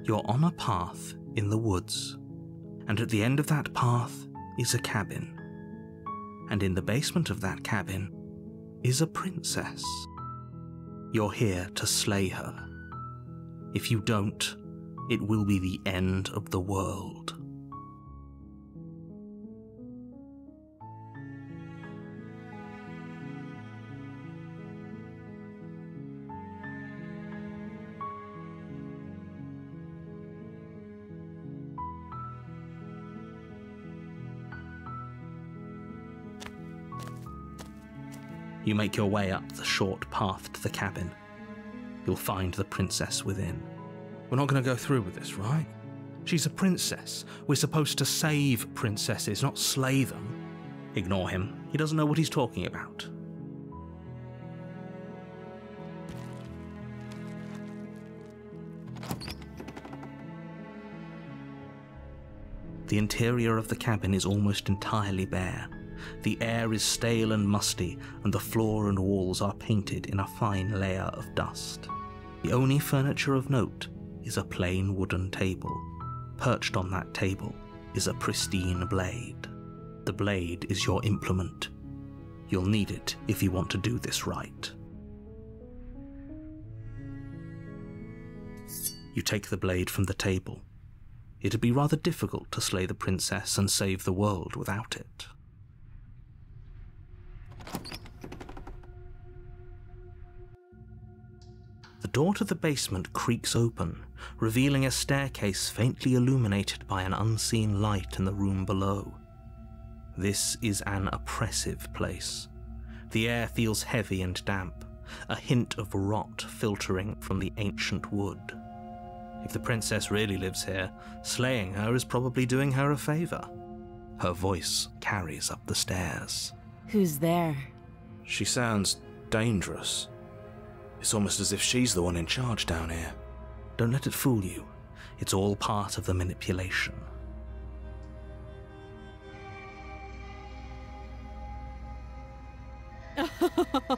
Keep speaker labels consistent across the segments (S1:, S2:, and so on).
S1: You're on a path in the woods, and at the end of that path is a cabin. And in the basement of that cabin is a princess. You're here to slay her. If you don't, it will be the end of the world. You make your way up the short path to the cabin. You'll find the princess within. We're not going to go through with this, right? She's a princess. We're supposed to save princesses, not slay them. Ignore him. He doesn't know what he's talking about. The interior of the cabin is almost entirely bare. The air is stale and musty, and the floor and walls are painted in a fine layer of dust. The only furniture of note is a plain wooden table. Perched on that table is a pristine blade. The blade is your implement. You'll need it if you want to do this right. You take the blade from the table. It'd be rather difficult to slay the princess and save the world without it. The door to the basement creaks open, revealing a staircase faintly illuminated by an unseen light in the room below. This is an oppressive place. The air feels heavy and damp, a hint of rot filtering from the ancient wood. If the princess really lives here, slaying her is probably doing her a favor. Her voice carries up the stairs.
S2: Who's there?
S1: She sounds dangerous. It's almost as if she's the one in charge down here. Don't let it fool you. It's all part of the manipulation.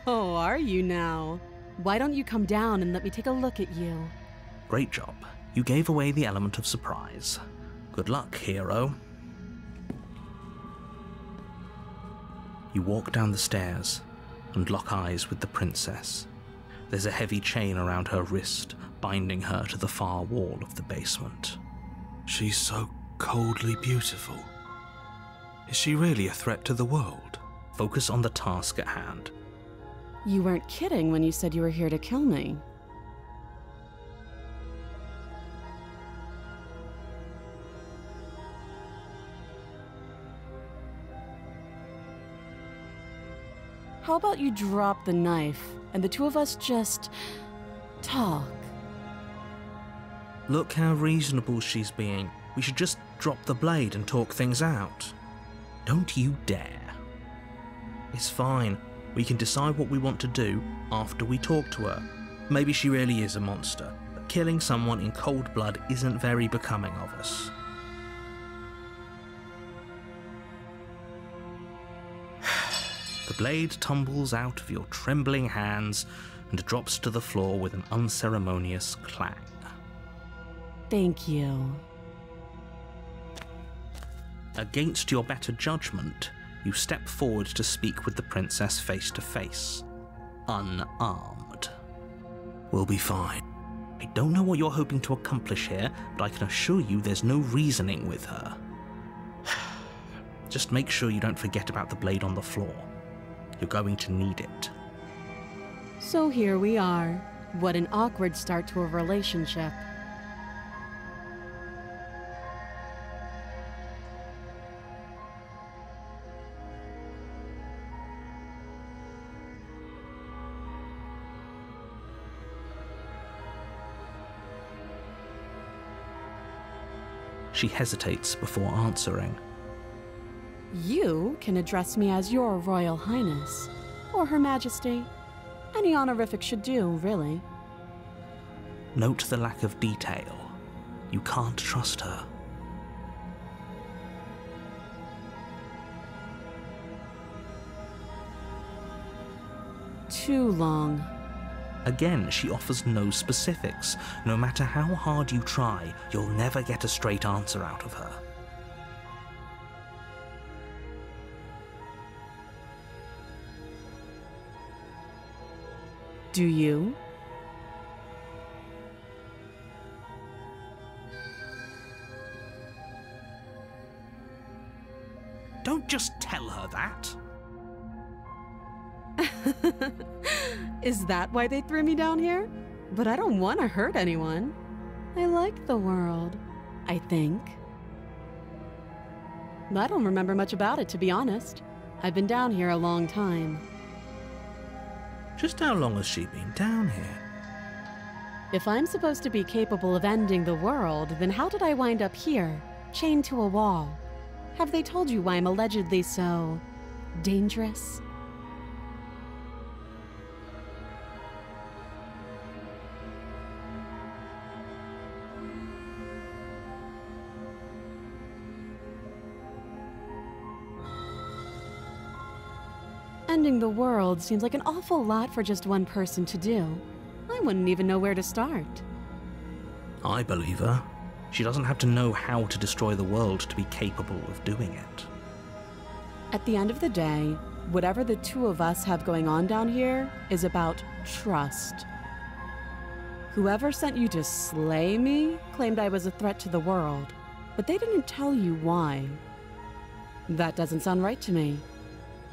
S2: Oh, are you now? Why don't you come down and let me take a look at you?
S1: Great job. You gave away the element of surprise. Good luck, hero. You walk down the stairs and lock eyes with the princess. There's a heavy chain around her wrist, binding her to the far wall of the basement. She's so coldly beautiful. Is she really a threat to the world? Focus on the task at hand.
S2: You weren't kidding when you said you were here to kill me. How about you drop the knife, and the two of us just talk?
S1: Look how reasonable she's being. We should just drop the blade and talk things out. Don't you dare. It's fine. We can decide what we want to do after we talk to her. Maybe she really is a monster, but killing someone in cold blood isn't very becoming of us. The blade tumbles out of your trembling hands and drops to the floor with an unceremonious clang.
S2: Thank you.
S1: Against your better judgment, you step forward to speak with the princess face to face, unarmed. We'll be fine. I don't know what you're hoping to accomplish here, but I can assure you there's no reasoning with her. Just make sure you don't forget about the blade on the floor. You're going to need it.
S2: So here we are. What an awkward start to a relationship.
S1: She hesitates before answering.
S2: You can address me as Your Royal Highness, or Her Majesty. Any honorific should do, really.
S1: Note the lack of detail. You can't trust her.
S2: Too long.
S1: Again, she offers no specifics. No matter how hard you try, you'll never get a straight answer out of her.
S2: Do you?
S1: Don't just tell her that.
S2: Is that why they threw me down here? But I don't want to hurt anyone. I like the world, I think. I don't remember much about it, to be honest. I've been down here a long time.
S1: Just how long has she been down here?
S2: If I'm supposed to be capable of ending the world, then how did I wind up here, chained to a wall? Have they told you why I'm allegedly so dangerous? Ending the world seems like an awful lot for just one person to do. I wouldn't even know where to start.
S1: I believe her. She doesn't have to know how to destroy the world to be capable of doing it.
S2: At the end of the day, whatever the two of us have going on down here is about trust. Whoever sent you to slay me claimed I was a threat to the world, but they didn't tell you why. That doesn't sound right to me.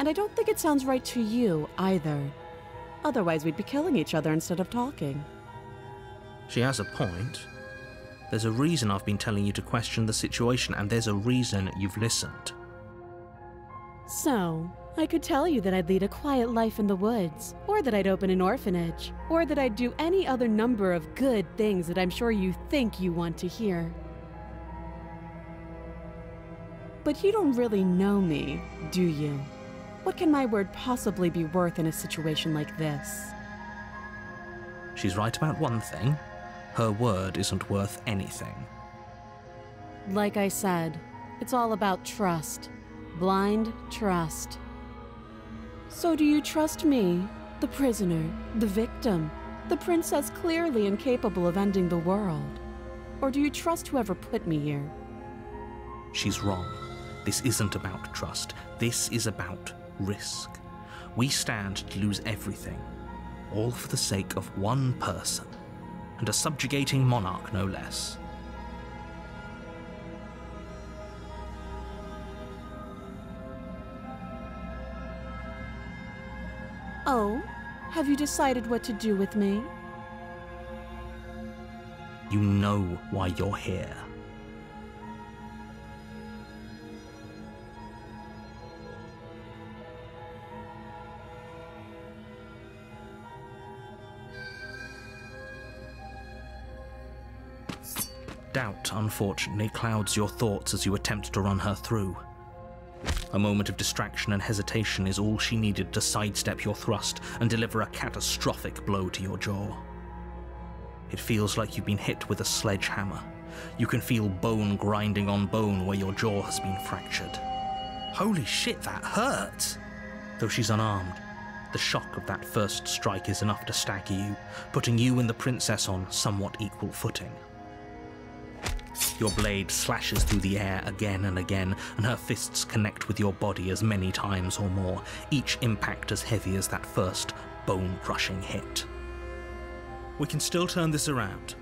S2: And I don't think it sounds right to you either. Otherwise, we'd be killing each other instead of talking.
S1: She has a point. There's a reason I've been telling you to question the situation, and there's a reason you've listened.
S2: So, I could tell you that I'd lead a quiet life in the woods, or that I'd open an orphanage, or that I'd do any other number of good things that I'm sure you think you want to hear. But you don't really know me, do you? What can my word possibly be worth in a situation like this?
S1: She's right about one thing. Her word isn't worth anything.
S2: Like I said, it's all about trust. Blind trust. So do you trust me, the prisoner, the victim, the princess clearly incapable of ending the world? Or do you trust whoever put me here?
S1: She's wrong. This isn't about trust. This is about risk. We stand to lose everything, all for the sake of one person, and a subjugating monarch no less.
S2: Oh, have you decided what to do with me?
S1: You know why you're here. Doubt, unfortunately, clouds your thoughts as you attempt to run her through. A moment of distraction and hesitation is all she needed to sidestep your thrust and deliver a catastrophic blow to your jaw. It feels like you've been hit with a sledgehammer. You can feel bone grinding on bone where your jaw has been fractured. Holy shit, that hurts! Though she's unarmed, the shock of that first strike is enough to stagger you, putting you and the princess on somewhat equal footing. Your blade slashes through the air again and again, and her fists connect with your body as many times or more, each impact as heavy as that first bone-crushing hit. We can still turn this around.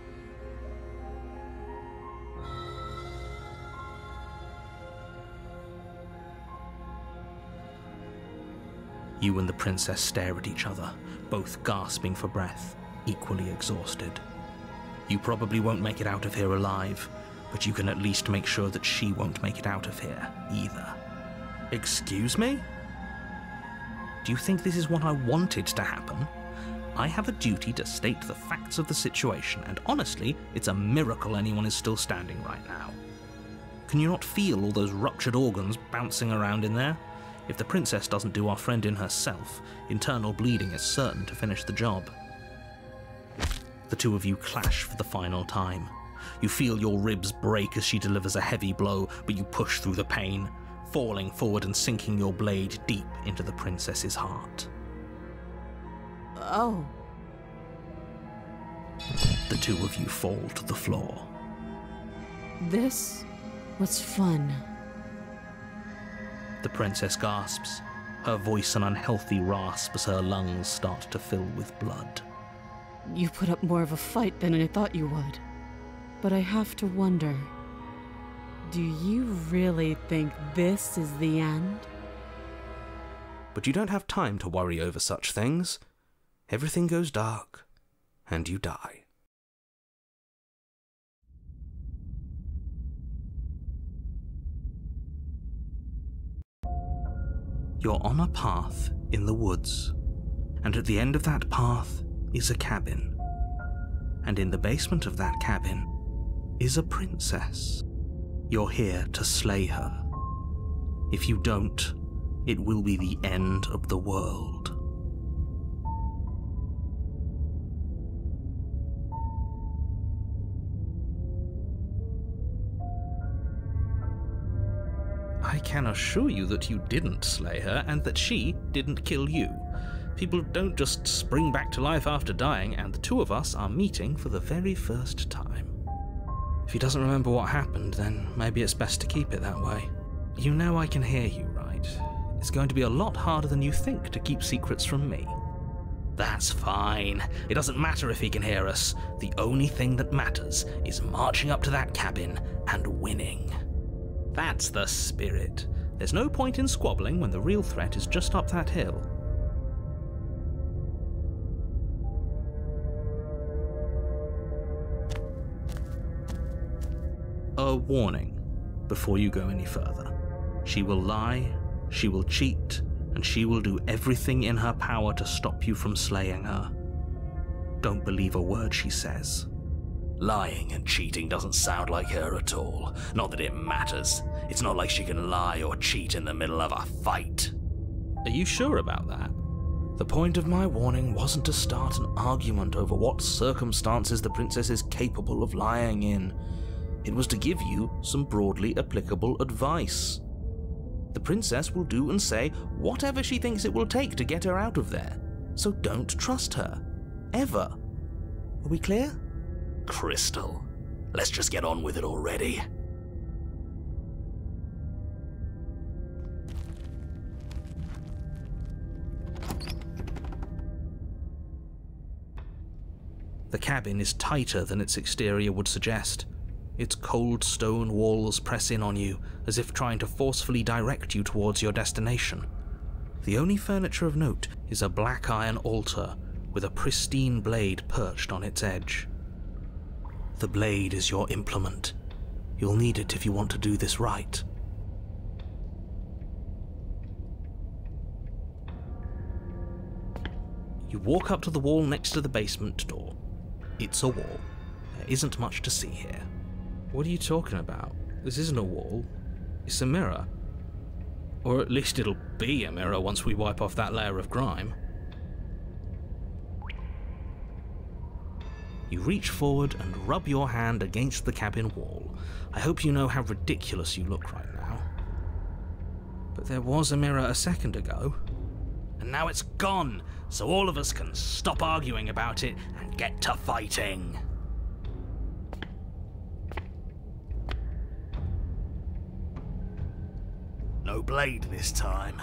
S1: You and the princess stare at each other, both gasping for breath, equally exhausted. You probably won't make it out of here alive, but you can at least make sure that she won't make it out of here, either. Excuse me? Do you think this is what I wanted to happen? I have a duty to state the facts of the situation, and honestly, it's a miracle anyone is still standing right now. Can you not feel all those ruptured organs bouncing around in there? If the princess doesn't do our friend in herself, internal bleeding is certain to finish the job. The two of you clash for the final time. You feel your ribs break as she delivers a heavy blow, but you push through the pain, falling forward and sinking your blade deep into the princess's heart.
S2: Oh.
S1: The two of you fall to the floor.
S2: This was fun.
S1: The princess gasps, her voice an unhealthy rasp as her lungs start to fill with blood.
S2: You put up more of a fight than I thought you would. But I have to wonder, do you really think this is the end?
S1: But you don't have time to worry over such things. Everything goes dark, and you die. You're on a path in the woods, and at the end of that path is a cabin. And in the basement of that cabin is a princess. You're here to slay her. If you don't, it will be the end of the world. I can assure you that you didn't slay her and that she didn't kill you. People don't just spring back to life after dying, and the two of us are meeting for the very first time. If he doesn't remember what happened, then maybe it's best to keep it that way. You know I can hear you, right? It's going to be a lot harder than you think to keep secrets from me. That's fine. It doesn't matter if he can hear us. The only thing that matters is marching up to that cabin and winning. That's the spirit. There's no point in squabbling when the real threat is just up that hill. A warning before you go any further. She will lie, she will cheat, and she will do everything in her power to stop you from slaying her. Don't believe a word she says.
S3: Lying and cheating doesn't sound like her at all. Not that it matters. It's not like she can lie or cheat in the middle of a fight.
S1: Are you sure about that? The point of my warning wasn't to start an argument over what circumstances the princess is capable of lying in. It was to give you some broadly applicable advice. The princess will do and say whatever she thinks it will take to get her out of there. So don't trust her. Ever. Are we clear?
S3: Crystal, let's just get on with it already.
S1: The cabin is tighter than its exterior would suggest. Its cold stone walls press in on you, as if trying to forcefully direct you towards your destination. The only furniture of note is a black iron altar with a pristine blade perched on its edge. The blade is your implement. You'll need it if you want to do this right. You walk up to the wall next to the basement door. It's a wall. There isn't much to see here. What are you talking about? This isn't a wall. It's a mirror. Or at least it'll be a mirror once we wipe off that layer of grime. You reach forward and rub your hand against the cabin wall. I hope you know how ridiculous you look right now. But there was a mirror a second ago.
S3: And now it's gone, so all of us can stop arguing about it and get to fighting. No blade this time.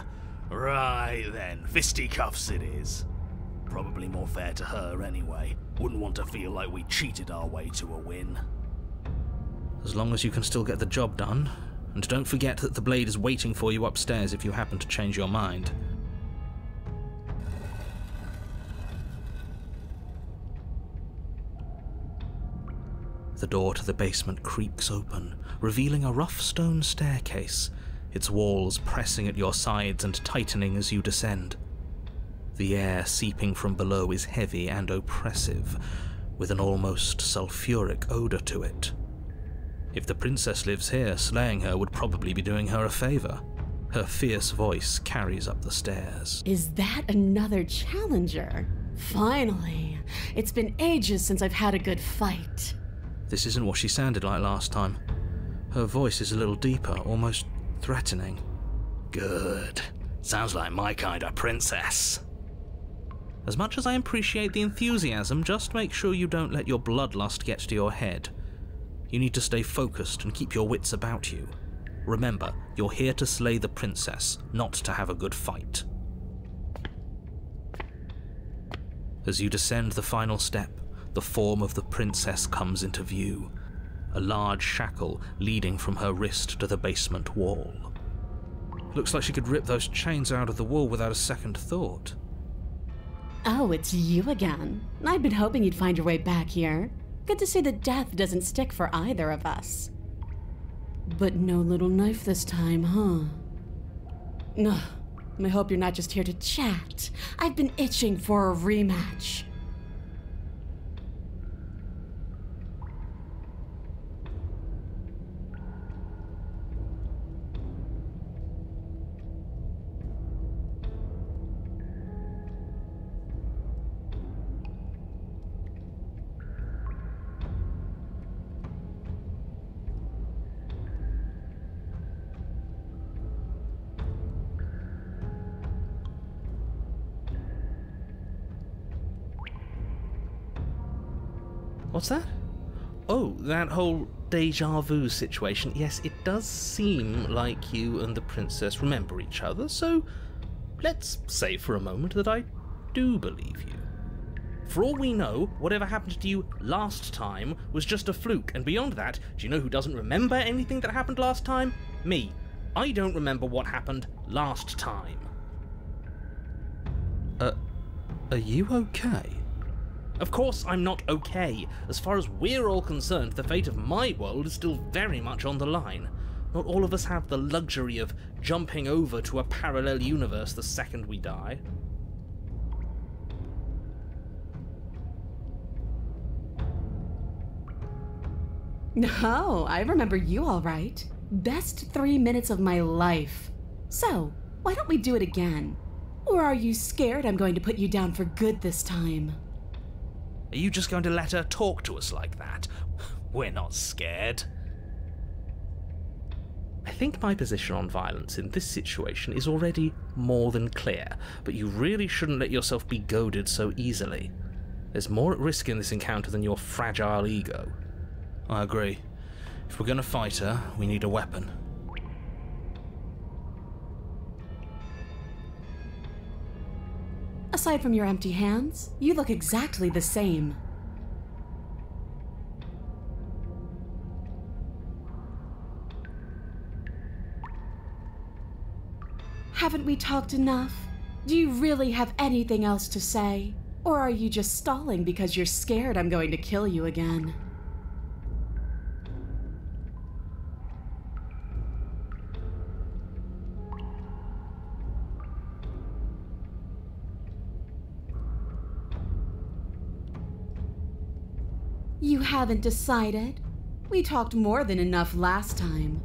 S3: Right then, fisticuffs it is. Probably more fair to her anyway. Wouldn't want to feel like we cheated our way to a win.
S1: As long as you can still get the job done. And don't forget that the blade is waiting for you upstairs if you happen to change your mind. The door to the basement creaks open, revealing a rough stone staircase, its walls pressing at your sides and tightening as you descend. The air seeping from below is heavy and oppressive, with an almost sulphuric odor to it. If the princess lives here, slaying her would probably be doing her a favor. Her fierce voice carries up the stairs.
S2: Is that another challenger? Finally. It's been ages since I've had a good fight.
S1: This isn't what she sounded like last time. Her voice is a little deeper, almost threatening.
S3: Good. Sounds like my kind of princess.
S1: As much as I appreciate the enthusiasm, just make sure you don't let your bloodlust get to your head. You need to stay focused and keep your wits about you. Remember, you're here to slay the princess, not to have a good fight. As you descend the final step, the form of the princess comes into view, a large shackle leading from her wrist to the basement wall. Looks like she could rip those chains out of the wall without a second thought.
S2: Oh, it's you again. I'd been hoping you'd find your way back here. Good to see that death doesn't stick for either of us. But no little knife this time, huh? Ugh, I hope you're not just here to chat. I've been itching for a rematch.
S1: What's that? Oh, that whole deja vu situation. Yes, it does seem like you and the princess remember each other, so let's say for a moment that I do believe you. For all we know, whatever happened to you last time was just a fluke, and beyond that, do you know who doesn't remember anything that happened last time? Me. I don't remember what happened last time. Are you okay? Of course I'm not okay. As far as we're all concerned, the fate of my world is still very much on the line. Not all of us have the luxury of jumping over to a parallel universe the second we die.
S2: No, I remember you all right. Best 3 minutes of my life. So, why don't we do it again? Or are you scared I'm going to put you down for good this time?
S1: Are you just going to let her talk to us like that? We're not scared. I think my position on violence in this situation is already more than clear, but you really shouldn't let yourself be goaded so easily. There's more at risk in this encounter than your fragile ego. I agree. If we're going to fight her, we need a weapon.
S2: Aside from your empty hands, you look exactly the same. Haven't we talked enough? Do you really have anything else to say? Or are you just stalling because you're scared I'm going to kill you again? You haven't decided? We talked more than enough last time.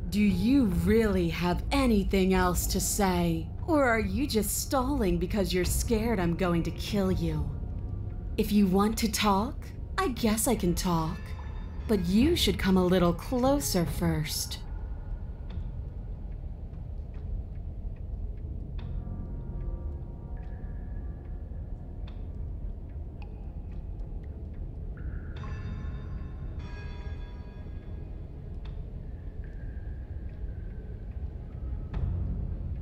S2: Do you really have anything else to say? Or are you just stalling because you're scared I'm going to kill you? If you want to talk, I guess I can talk. But you should come a little closer first.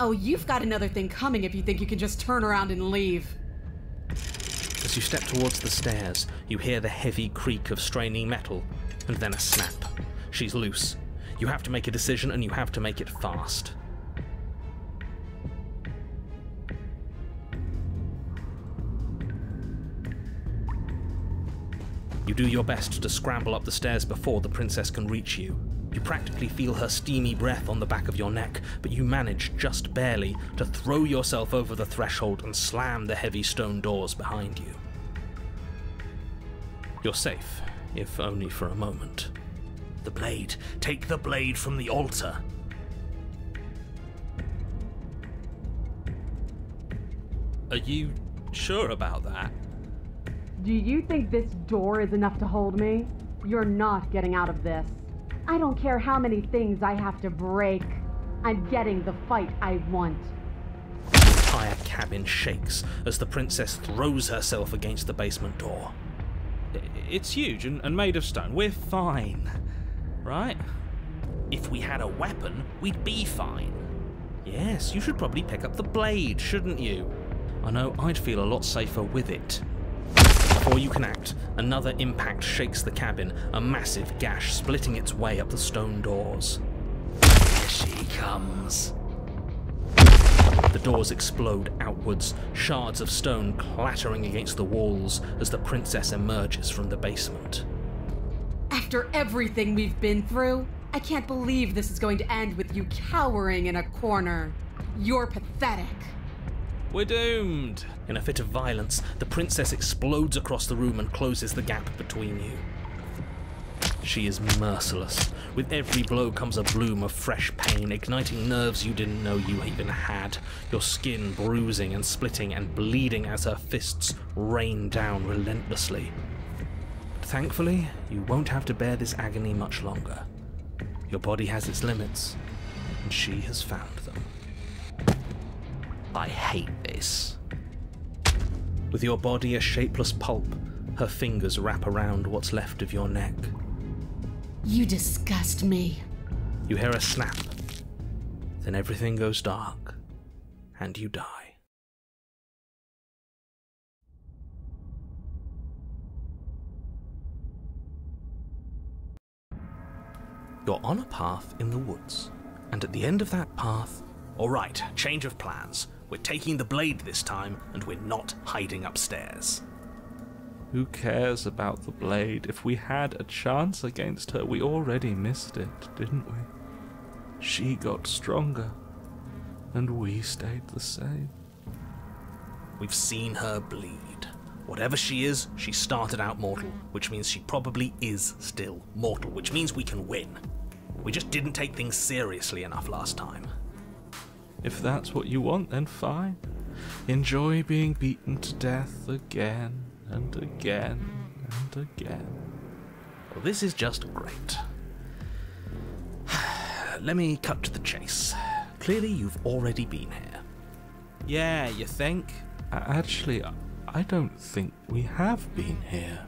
S2: Oh, you've got another thing coming if you think you can just turn around and leave.
S1: As you step towards the stairs, you hear the heavy creak of straining metal, and then a snap. She's loose. You have to make a decision, and you have to make it fast. You do your best to scramble up the stairs before the princess can reach you. You practically feel her steamy breath on the back of your neck, but you manage, just barely, to throw yourself over the threshold and slam the heavy stone doors behind you. You're safe, if only for a moment.
S3: The blade. Take the blade from the altar.
S1: Are you sure about that?
S2: Do you think this door is enough to hold me? You're not getting out of this. I don't care how many things I have to break. I'm getting the fight I want.
S1: entire cabin shakes as the princess throws herself against the basement door.
S4: It's huge and made of stone. We're fine, right?
S1: If we had a weapon, we'd be fine. Yes, you should probably pick up the blade, shouldn't you?
S4: I know I'd feel a lot safer with it.
S1: Before you can act, another impact shakes the cabin, a massive gash splitting its way up the stone doors.
S3: Here she comes.
S1: The doors explode outwards, shards of stone clattering against the walls as the princess emerges from the basement.
S2: After everything we've been through, I can't believe this is going to end with you cowering in a corner. You're pathetic.
S4: We're doomed.
S1: In a fit of violence, the princess explodes across the room and closes the gap between you. She is merciless. With every blow comes a bloom of fresh pain, igniting nerves you didn't know you even had, your skin bruising and splitting and bleeding as her fists rain down relentlessly. But thankfully, you won't have to bear this agony much longer. Your body has its limits, and she has found them. I hate this. With your body a shapeless pulp, her fingers wrap around what's left of your neck.
S2: You disgust me.
S1: You hear a snap, then everything goes dark, and you die. You're on a path in the woods, and at the end of that path...
S3: All right, change of plans. We're taking the blade this time, and we're not hiding upstairs.
S4: Who cares about the blade? If we had a chance against her, we already missed it, didn't we? She got stronger, and we stayed the same.
S3: We've seen her bleed. Whatever she is, she started out mortal, which means she probably is still mortal, which means we can win. We just didn't take things seriously enough last time.
S4: If that's what you want, then fine. Enjoy being beaten to death again and again and again.
S1: Well, this is just great. Let me cut to the chase. Clearly, you've already been here.
S4: Yeah, you think? Actually, I don't think we have been here.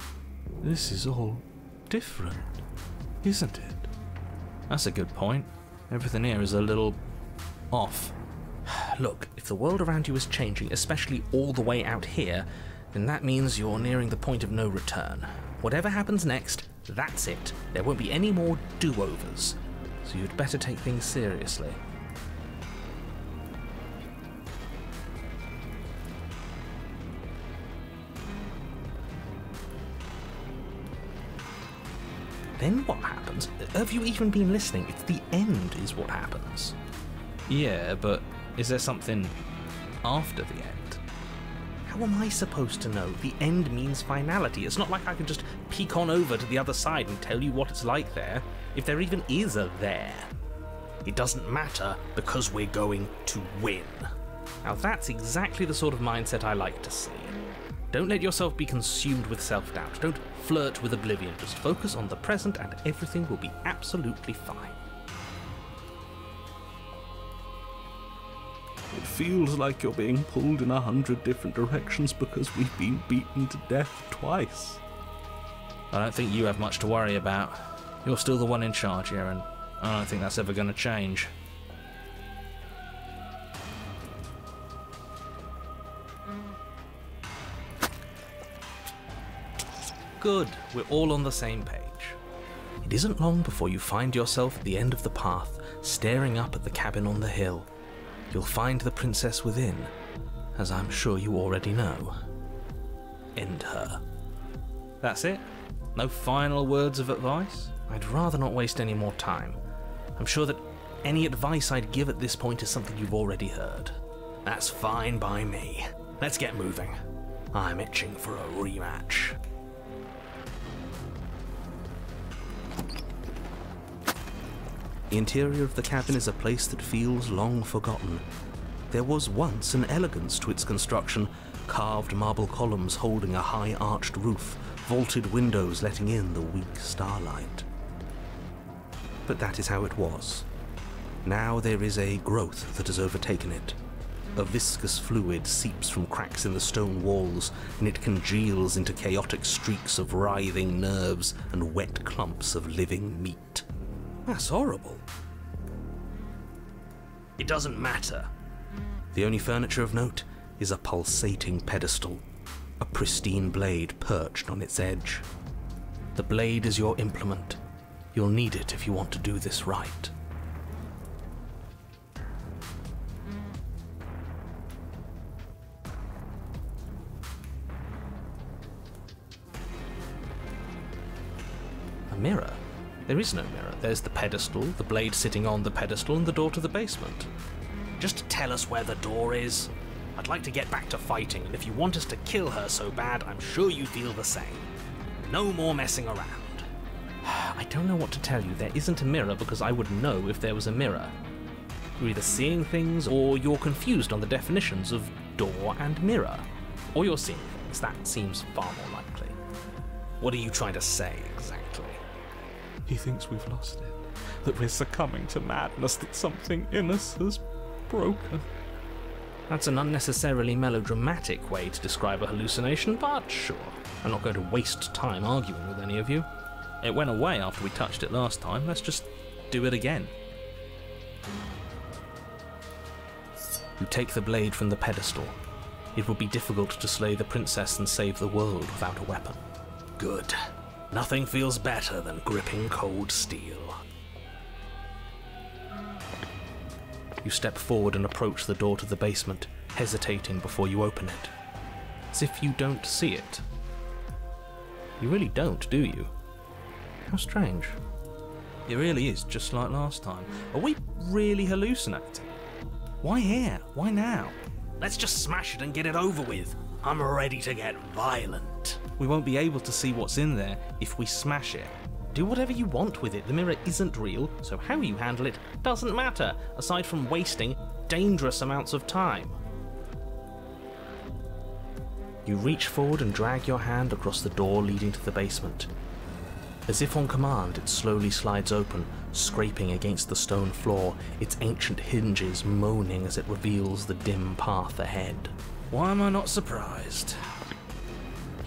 S4: This is all different, isn't it?
S1: That's a good point. Everything here is a little off. Look, if the world around you is changing, especially all the way out here, then that means you're nearing the point of no return. Whatever happens next, that's it. There won't be any more do-overs. So you'd better take things seriously. Then what happens? Have you even been listening? It's the end is what happens.
S4: Yeah, but is there something after the end?
S1: How am I supposed to know? The end means finality. It's not like I can just peek on over to the other side and tell you what it's like there, if there even is a there.
S3: It doesn't matter because we're going to win.
S1: Now that's exactly the sort of mindset I like to see. Don't let yourself be consumed with self-doubt. Don't flirt with oblivion. Just focus on the present and everything will be absolutely fine.
S4: It feels like you're being pulled in 100 different directions because we've been beaten to death twice.
S1: I don't think you have much to worry about. You're still the one in charge here, and I don't think that's ever going to change. Good, we're all on the same page. It isn't long before you find yourself at the end of the path, staring up at the cabin on the hill. You'll find the princess within, as I'm sure you already know. End her. That's it? No final words of advice? I'd rather not waste any more time. I'm sure that any advice I'd give at this point is something you've already heard.
S3: That's fine by me. Let's get moving. I'm itching for a rematch.
S1: The interior of the cabin is a place that feels long forgotten. There was once an elegance to its construction, carved marble columns holding a high arched roof, vaulted windows letting in the weak starlight. But that is how it was. Now there is a growth that has overtaken it. A viscous fluid seeps from cracks in the stone walls, and it congeals into chaotic streaks of writhing nerves and wet clumps of living meat.
S3: That's horrible. It doesn't matter.
S1: The only furniture of note is a pulsating pedestal, a pristine blade perched on its edge. The blade is your implement. You'll need it if you want to do this right.
S3: A mirror? There is no mirror. There's the pedestal, the blade sitting on the pedestal, and the door to the basement. Just tell us where the door is. I'd like to get back to fighting, and if you want us to kill her so bad, I'm sure you feel the same. No more messing around. I don't know what to tell you. There isn't a mirror because I would know if there was a mirror. You're either seeing things or you're confused on the definitions of door and mirror. Or you're seeing things. That seems far more likely. What are you trying to say exactly?
S4: He thinks we've lost it, that we're succumbing to madness, that something in us has broken.
S3: That's an unnecessarily melodramatic way to describe a hallucination, but sure. I'm not going to waste time arguing with any of you. It went away after we touched it last time. Let's just do it again. You take the blade from the pedestal. It would be difficult to slay the princess and save the world without a weapon. Good. Nothing feels better than gripping cold steel. You step forward and approach the door to the basement, hesitating before you open it. As if you don't see it. You really don't, do you? How strange. It really is just like last time. Are we really hallucinating? Why here? Why now? Let's just smash it and get it over with. I'm ready to get violent. We won't be able to see what's in there if we smash it. Do whatever you want with it. The mirror isn't real, so how you handle it doesn't matter, aside from wasting dangerous amounts of time. You reach forward and drag your hand across the door leading to the basement. As if on command, it slowly slides open, scraping against the stone floor, its ancient hinges moaning as it reveals the dim path ahead. Why am I not surprised?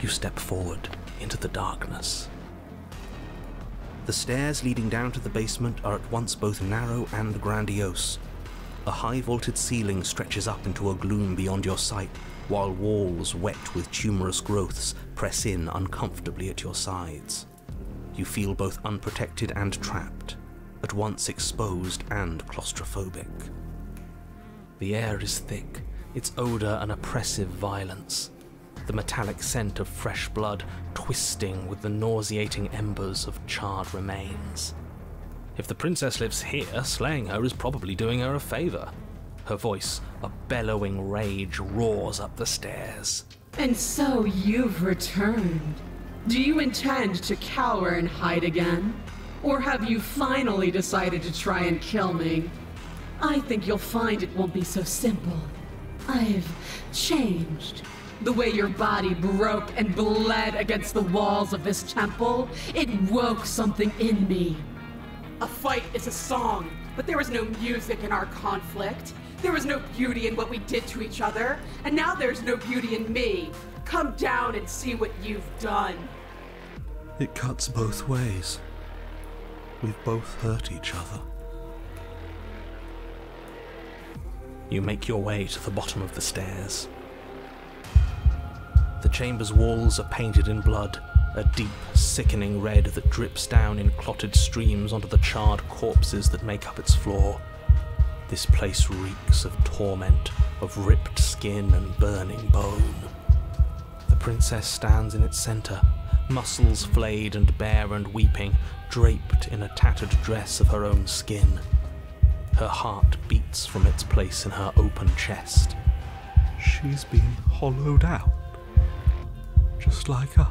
S3: You step forward into the darkness. The stairs leading down to the basement are at once both narrow and grandiose. A high-vaulted ceiling stretches up into a gloom beyond your sight, while walls wet with tumorous growths press in uncomfortably at your sides. You feel both unprotected and trapped, at once exposed and claustrophobic. The air is thick, its odor an oppressive violence, the metallic scent of fresh blood twisting with the nauseating embers of charred remains. If the princess lives here, slaying her is probably doing her a favor. Her voice, a bellowing rage, roars up the stairs.
S2: And so you've returned. Do you intend to cower and hide again? Or have you finally decided to try and kill me? I think you'll find it won't be so simple. I've changed. The way your body broke and bled against the walls of this temple, it woke something in me. A fight is a song, but there was no music in our conflict. There was no beauty in what we did to each other, and now there's no beauty in me. Come down and see what you've done.
S1: It cuts both ways. We've both hurt each other.
S3: You make your way to the bottom of the stairs. The chamber's walls are painted in blood, a deep, sickening red that drips down in clotted streams onto the charred corpses that make up its floor. This place reeks of torment, of ripped skin and burning bone. The princess stands in its center, muscles flayed and bare and weeping, draped in a tattered dress of her own skin. Her heart beats from its place in her open chest.
S4: She's been hollowed out, just like us.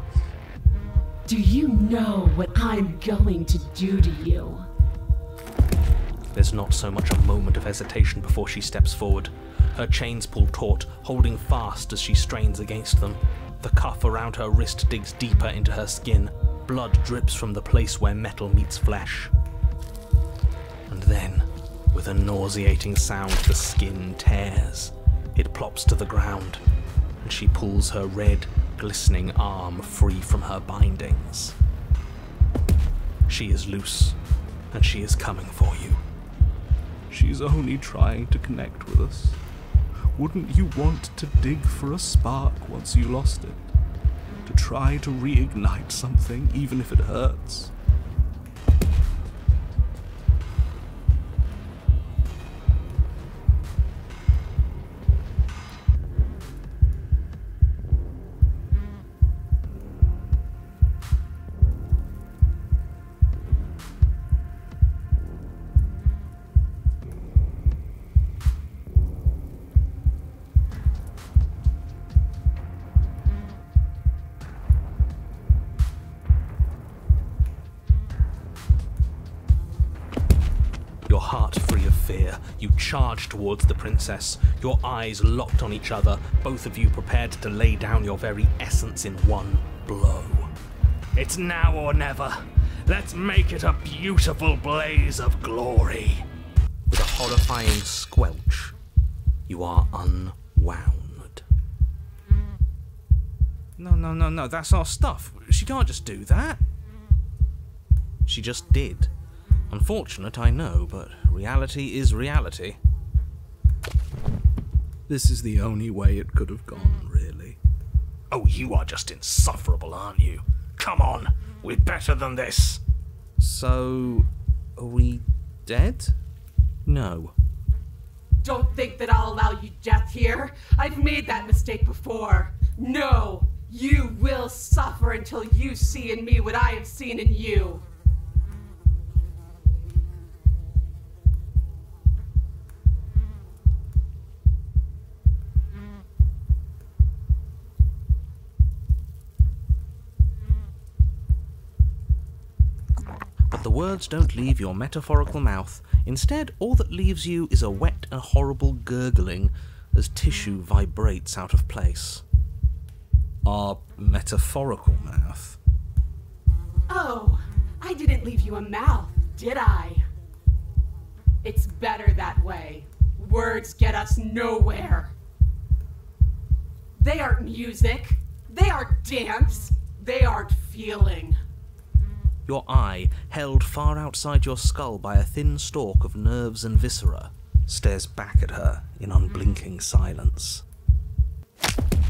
S2: Do you know what I'm going to do to you?
S3: There's not so much a moment of hesitation before she steps forward. Her chains pull taut, holding fast as she strains against them. The cuff around her wrist digs deeper into her skin. Blood drips from the place where metal meets flesh. And then, with a nauseating sound, the skin tears. It plops to the ground, and she pulls her red, glistening arm free from her bindings. She is loose, and she is coming for you.
S4: She's only trying to connect with us. Wouldn't you want to dig for a spark once you lost it? To try to reignite something, even if it hurts?
S3: Your heart free of fear, you charge towards the princess, your eyes locked on each other, both of you prepared to lay down your very essence in one blow. It's now or never. Let's make it a beautiful blaze of glory. With a horrifying squelch, you are unwound. No, that's our stuff. She can't just do that. She just did. Unfortunate, I know, but reality is reality.
S4: This is the only way it could have gone, really.
S3: Oh, you are just insufferable, aren't you? Come on, we're better than this.
S1: So, are we dead? No.
S2: Don't think that I'll allow you death here. I've made that mistake before. No, you will suffer until you see in me what I have seen in you.
S1: But the words don't leave your metaphorical mouth. Instead, all that leaves you is a wet and horrible gurgling as tissue vibrates out of place. Our metaphorical mouth?
S2: Oh, I didn't leave you a mouth, did I? It's better that way. Words get us nowhere. They aren't music. They aren't dance. They aren't feeling.
S1: Your eye, held far outside your skull by a thin stalk of nerves and viscera, stares back at her in unblinking silence.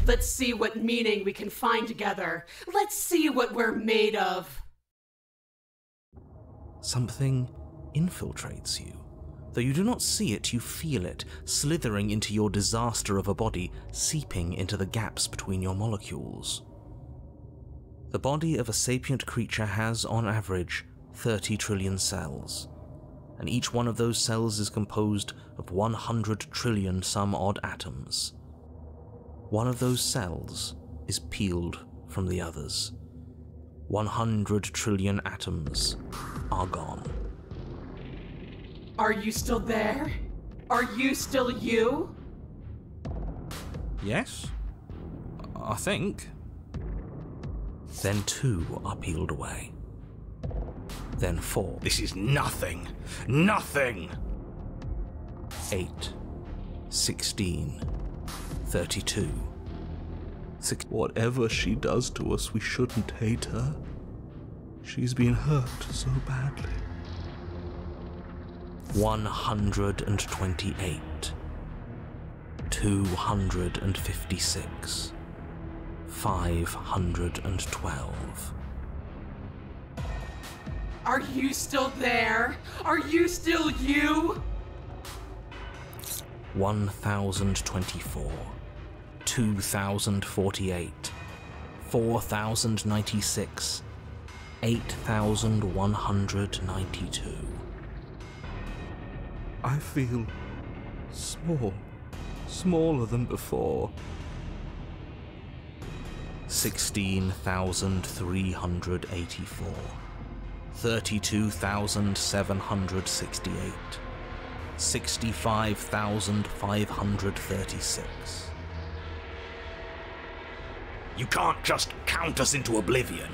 S2: Let's see what meaning we can find together. Let's see what we're made of.
S1: Something infiltrates you. Though you do not see it, you feel it, slithering into your disaster of a body, seeping into the gaps between your molecules. The body of a sapient creature has, on average, 30 trillion cells, and each one of those cells is composed of 100 trillion some odd atoms. One of those cells is peeled from the others. 100 trillion atoms are gone.
S2: Are you still there? Are you still you?
S1: Yes, I think. Then 2 are peeled away. Then 4.
S3: This is nothing. Nothing!
S1: 8. 16. 32.
S4: Whatever she does to us, we shouldn't hate her. She's been hurt so badly.
S1: 128. 256. 512.
S2: Are you still there? Are you still you?
S1: 1024. 2048. 4096. 8192.
S4: I feel small. Smaller than before.
S1: 16,384. 32,768. 65,536.
S3: You can't just count us into oblivion.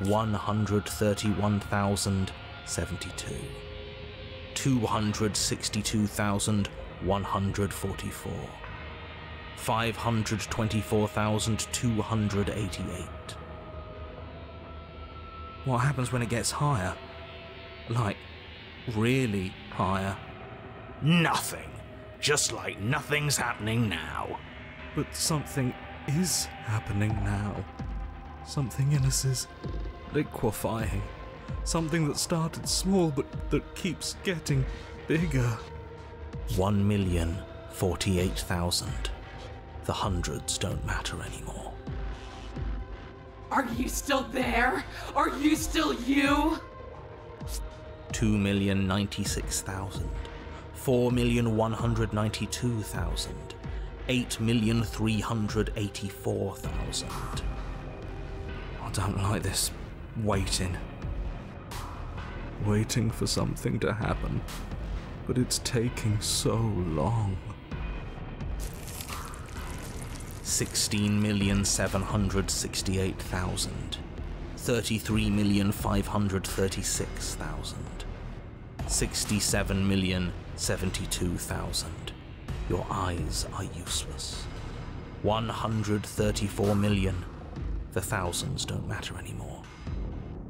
S1: 131,072. 262,144. 524,288. What happens when it gets higher? Like, really higher?
S3: Nothing. Just like nothing's happening now.
S4: But something is happening now. Something in us is liquefying. Something that started small but that keeps getting bigger.
S1: 1,048,000. The hundreds don't matter anymore.
S2: Are you still there? Are you still you?
S1: 2,096,000. 4,192,000. 8,384,000. I don't like this waiting.
S4: Waiting for something to happen. But it's taking so long.
S1: 16,768,000. 33,536,000. 67,072,000. Your eyes are useless. 134 million. The thousands don't matter anymore.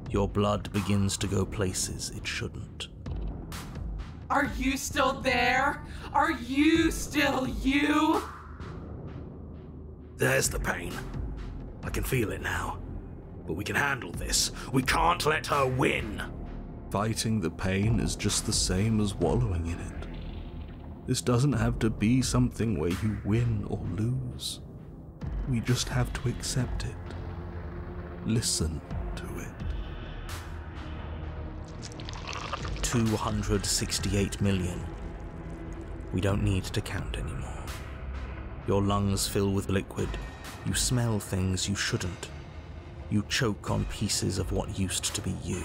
S1: Your blood begins to go places it shouldn't.
S2: Are you still there? Are you still you?
S3: There's the pain. I can feel it now. But we can handle this. We can't let her win.
S4: Fighting the pain is just the same as wallowing in it. This doesn't have to be something where you win or lose. We just have to accept it. Listen to it.
S1: 268 million. We don't need to count anymore. Your lungs fill with liquid. You smell things you shouldn't. You choke on pieces of what used to be you.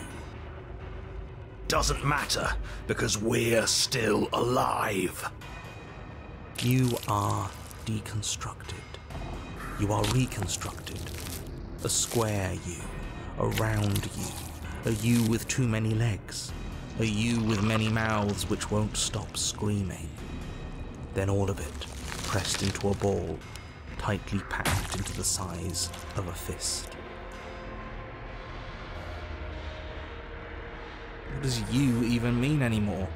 S3: Doesn't matter, because we're still alive.
S1: You are deconstructed. You are reconstructed. A square you, a round you, a you with too many legs, a you with many mouths which won't stop screaming. Then all of it, pressed into a ball, tightly packed into the size of a fist. What does you even mean anymore?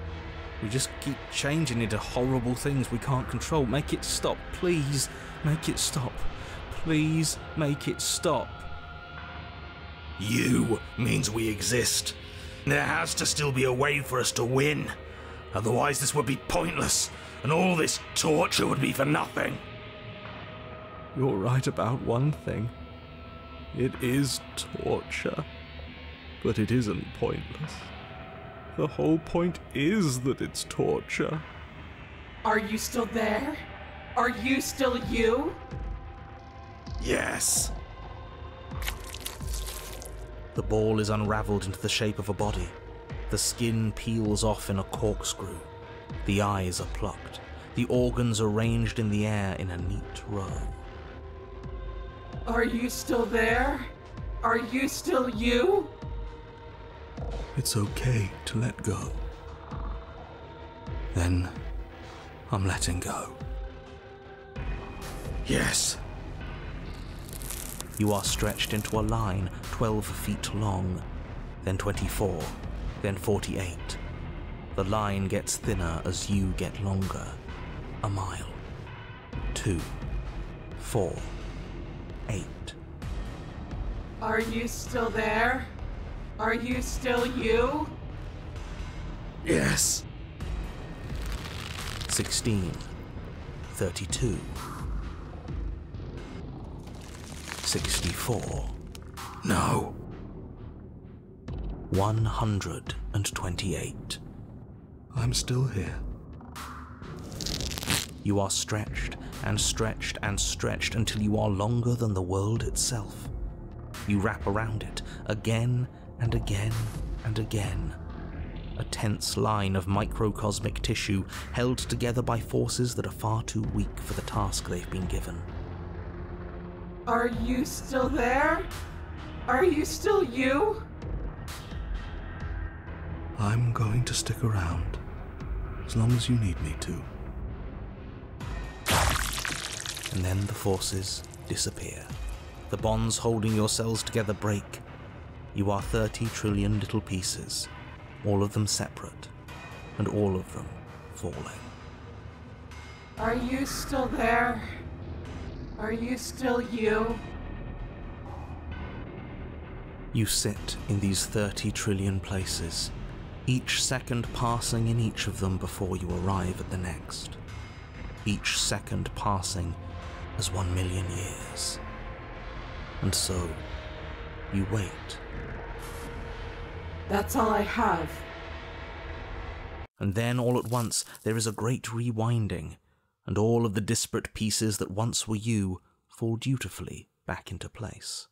S1: We just keep changing into horrible things we can't control. Make it stop, please. Make it stop. Please make it stop.
S3: You means we exist. There has to still be a way for us to win. Otherwise this would be pointless, and all this torture would be for nothing.
S4: You're right about one thing. It is torture. But it isn't pointless. The whole point is that it's torture.
S2: Are you still there? Are you still you?
S3: Yes.
S1: The ball is unraveled into the shape of a body. The skin peels off in a corkscrew. The eyes are plucked. The organs arranged in the air in a neat row.
S2: Are you still there? Are you still you?
S4: It's okay to let go. Then I'm letting go.
S3: Yes.
S1: You are stretched into a line 12 feet long, then 24, then 48. The line gets thinner as you get longer. A mile. 2, 4, 8.
S2: Are you still there? Are you still you?
S3: Yes.
S1: 16, 32, 64.
S3: No.
S1: 128.
S4: I'm still here.
S1: You are stretched and stretched and stretched until you are longer than the world itself. You wrap around it again and again and again. A tense line of microcosmic tissue held together by forces that are far too weak for the task they've been given.
S2: Are you still there? Are you still you?
S4: I'm going to stick around.
S5: As long as you need me to.
S1: And then the forces disappear. The bonds holding your cells together break. You are 30 trillion little pieces, all of them separate, and all of them falling.
S2: Are you still there? Are you still you?
S1: You sit in these 30 trillion places, each second passing in each of them before you arrive at the next. Each second passing as 1 million years. And so, you wait.
S2: That's all I have.
S1: And then all at once there is a great rewinding, and all of the disparate pieces that once were you fall dutifully back into place.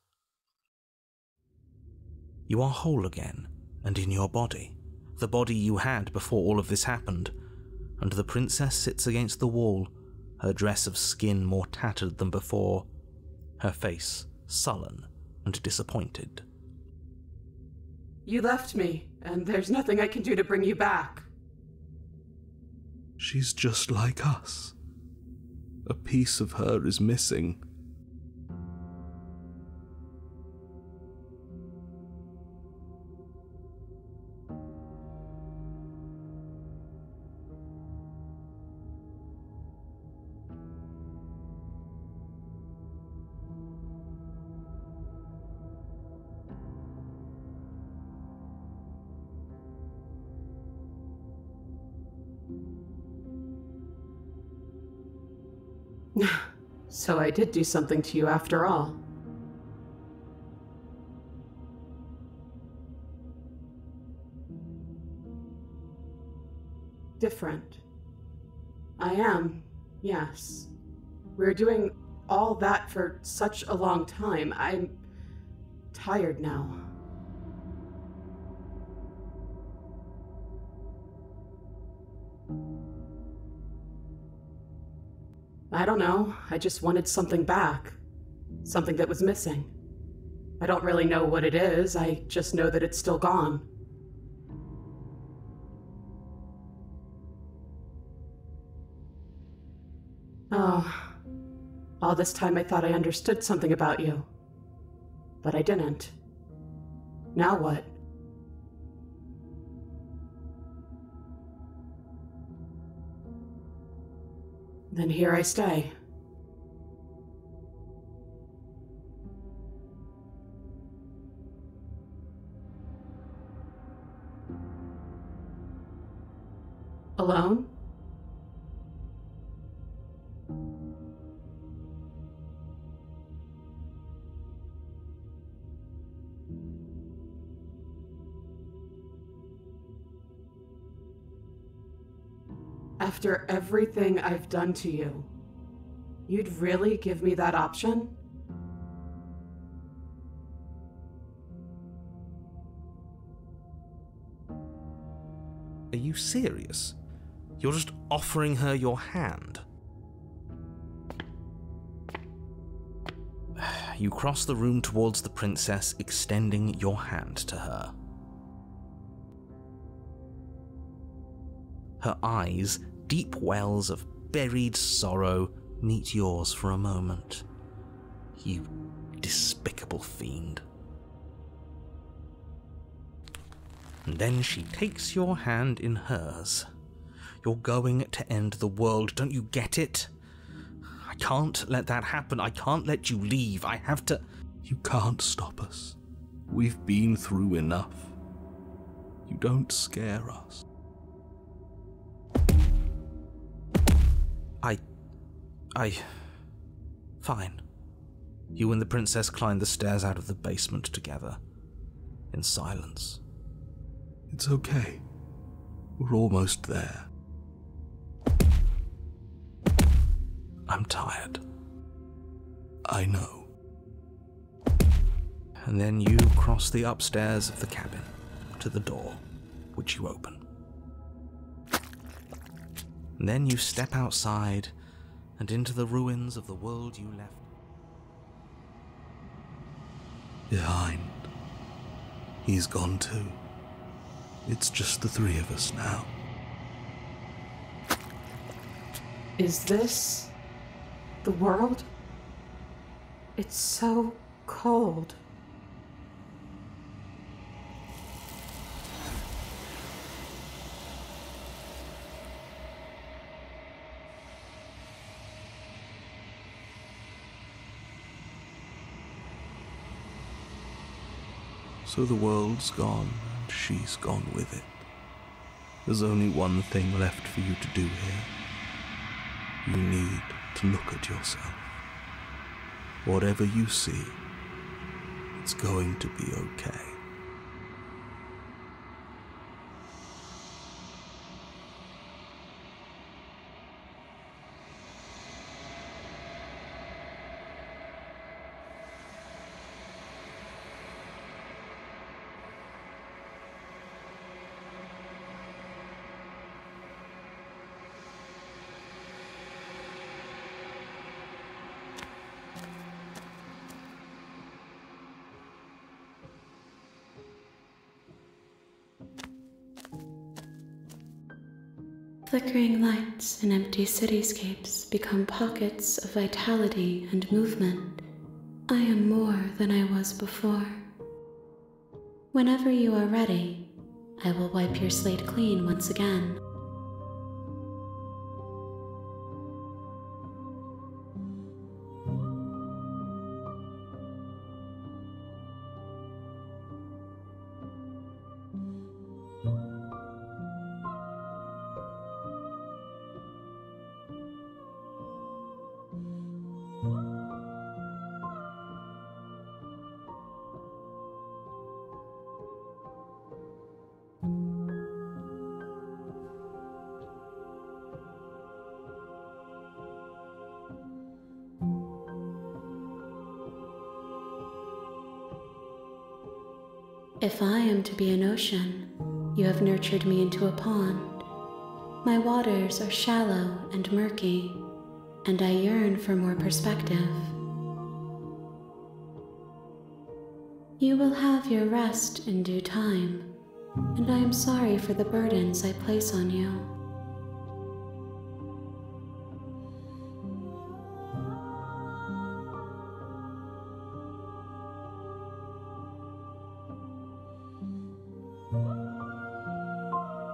S1: You are whole again, and in your body, the body you had before all of this happened, and the princess sits against the wall, her dress of skin more tattered than before, her face sullen and disappointed.
S2: You left me, and there's nothing I can do to bring you back.
S5: She's just like us. A piece of her is missing.
S2: So I did do something to you after all. Different. I am, yes. We're doing all that for such a long time. I'm tired now. I don't know. I just wanted something back. Something that was missing. I don't really know what it is. I just know that it's still gone. Oh, all this time I thought I understood something about you. But I didn't. Now what? Then here I stay. Alone? After everything I've done to you, you'd really give me that option?
S1: Are you serious? You're just offering her your hand? You cross the room towards the princess, extending your hand to her. Her eyes, deep wells of buried sorrow, meet yours for a moment. You despicable fiend. And then she takes your hand in hers. You're going to end the world, don't you get it? I can't let that happen. I can't let you leave. I have to...
S5: You can't stop us. We've been through enough. You don't scare us.
S1: Fine. You and the princess climb the stairs out of the basement together, in silence.
S5: It's okay. We're almost there.
S1: I'm tired.
S5: I know.
S1: And then you cross the upstairs of the cabin to the door, which you open. And then you step outside and into the ruins of the world you left
S5: behind. He's gone too. It's just the three of us now.
S2: Is this the world? It's so cold.
S5: So the world's gone, and she's gone with it. There's only one thing left for you to do here. You need to look at yourself. Whatever you see, it's going to be okay.
S6: Flickering lights in empty cityscapes become pockets of vitality and movement. I am more than I was before. Whenever you are ready, I will wipe your slate clean once again. If I am to be an ocean, you have nurtured me into a pond. My waters are shallow and murky, and I yearn for more perspective. You will have your rest in due time, and I am sorry for the burdens I place on you.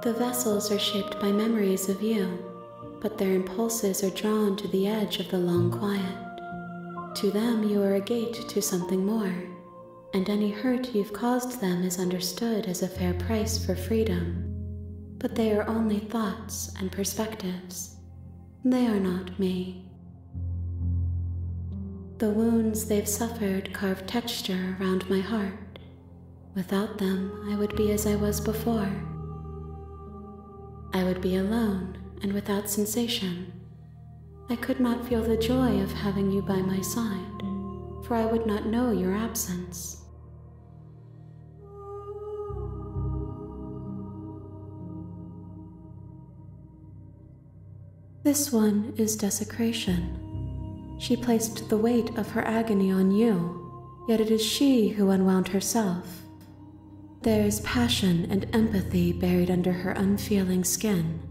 S6: The vessels are shaped by memories of you, but their impulses are drawn to the edge of the long quiet. To them, you are a gate to something more, and any hurt you've caused them is understood as a fair price for freedom. But they are only thoughts and perspectives. They are not me. The wounds they've suffered carve texture around my heart. Without them, I would be as I was before. I would be alone and without sensation. I could not feel the joy of having you by my side, for I would not know your absence. This one is desecration. She placed the weight of her agony on you, yet it is she who unwound herself. There is passion and empathy buried under her unfeeling skin.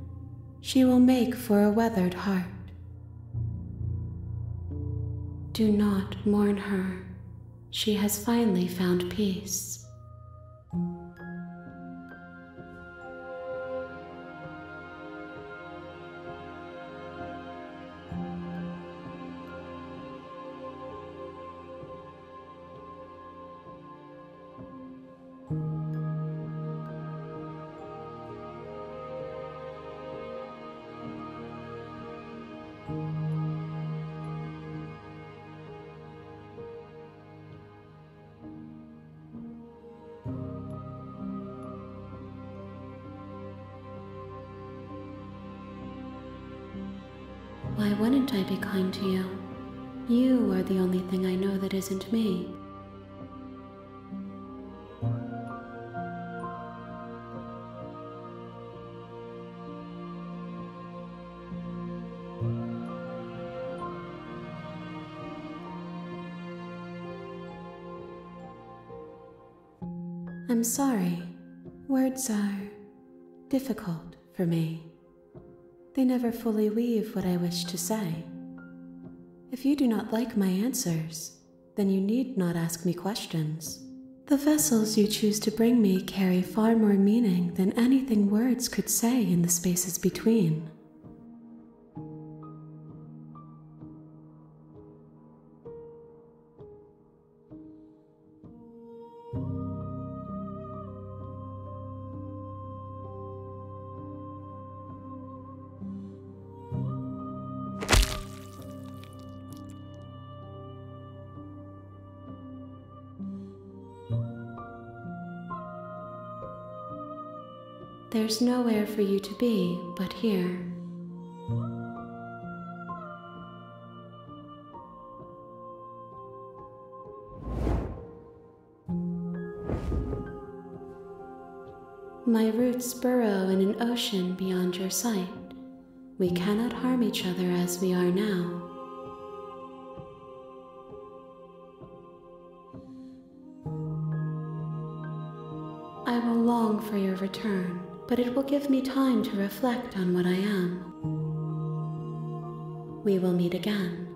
S6: She will make for a weathered heart. Do not mourn her. She has finally found peace. Why wouldn't I be kind to you? You are the only thing I know that isn't me. I'm sorry. Words are difficult for me. They never fully weave what I wish to say. If you do not like my answers, then you need not ask me questions. The vessels you choose to bring me carry far more meaning than anything words could say in the spaces between. There's nowhere for you to be but here. My roots burrow in an ocean beyond your sight. We cannot harm each other as we are now. I will long for your return, but it will give me time to reflect on what I am. We will meet again.